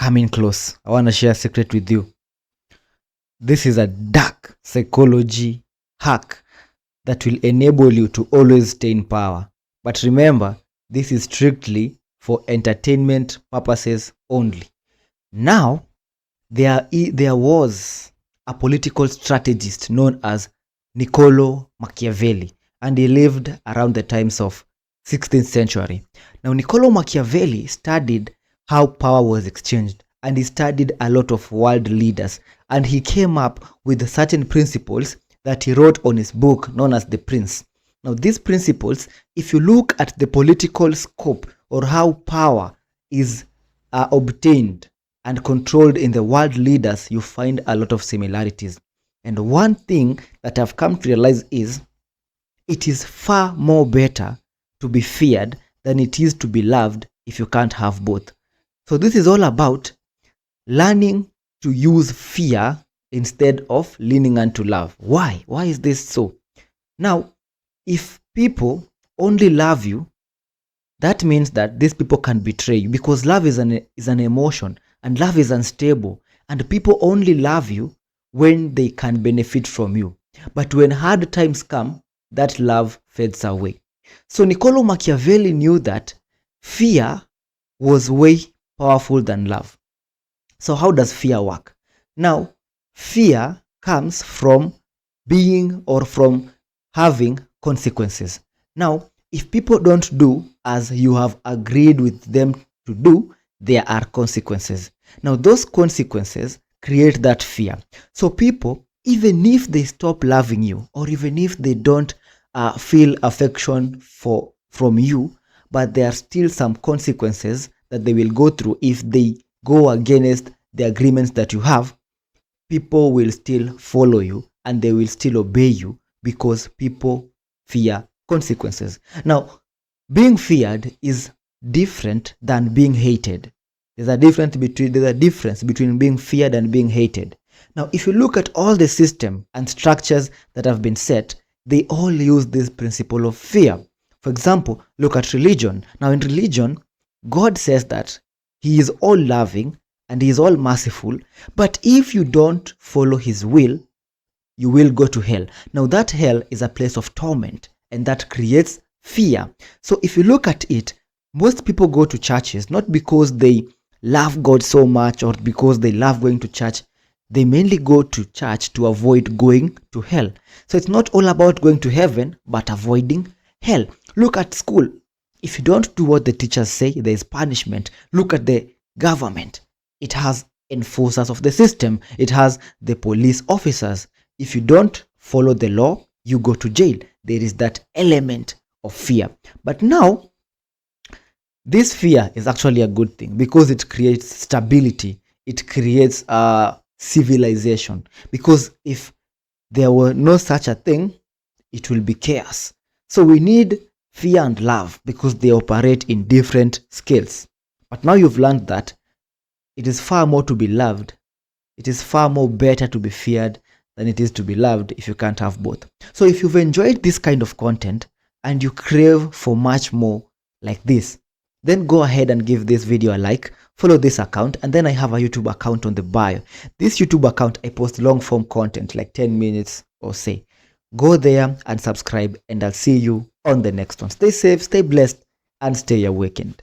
coming close, I want to share a secret with you. This is a dark psychology hack that will enable you to always stay in power. But remember, this is strictly for entertainment purposes only. Now, there was a political strategist known as Niccolo Machiavelli, and he lived around the times of 16th century. Now, Niccolo Machiavelli studied how power was exchanged, and he studied a lot of world leaders, and he came up with certain principles that he wrote on his book known as The Prince. Now, these principles, if you look at the political scope or how power is obtained and controlled in the world leaders, you find a lot of similarities. And one thing that I've come to realize is it is far more better to be feared than it is to be loved if you can't have both. So this is all about learning to use fear instead of leaning onto love. Why? Why is this so? Now, if people only love you, that means that these people can betray you, because love is an emotion, and love is unstable, and people only love you when they can benefit from you. But when hard times come, that love fades away. So Niccolo Machiavelli knew that fear was way powerful than love. So how does fear work? Now, fear comes from being or from having consequences. Now, if people don't do as you have agreed with them to do, there are consequences. Now, those consequences create that fear. So people, even if they stop loving you, or even if they don't feel affection from you, but there are still some consequences that they will go through if they go against the agreements that you have, people will still follow you and they will still obey you, because people fear consequences. Now, being feared is different than being hated. There's a difference between being feared and being hated. Now, if you look at all the system and structures that have been set, they all use this principle of fear. For example, look at religion. Now, in religion, God says that He is all loving and He is all merciful, but if you don't follow His will, you will go to hell. Now, that hell is a place of torment, and that creates fear. So if you look at it, most people go to churches not because they love God so much or because they love going to church. They mainly go to church to avoid going to hell. So it's not all about going to heaven, but avoiding hell. Look at school. If you don't do what the teachers say, there is punishment. Look at the government. It has enforcers of the system. It has the police officers. If you don't follow the law, you go to jail. There is that element of fear. But now, this fear is actually a good thing because it creates stability. It creates civilization. Because if there were no such a thing, it will be chaos. So we need fear and love because they operate in different scales. But now you've learned that it is far more to be loved. It is far more better to be feared than it is to be loved if you can't have both. So if you've enjoyed this kind of content and you crave for much more like this, then go ahead and give this video a like, follow this account, and then I have a YouTube account on the bio. This YouTube account, I post long form content like 10 minutes or say. Go there and subscribe, and I'll see you on the next one. Stay safe, stay blessed, and stay awakened.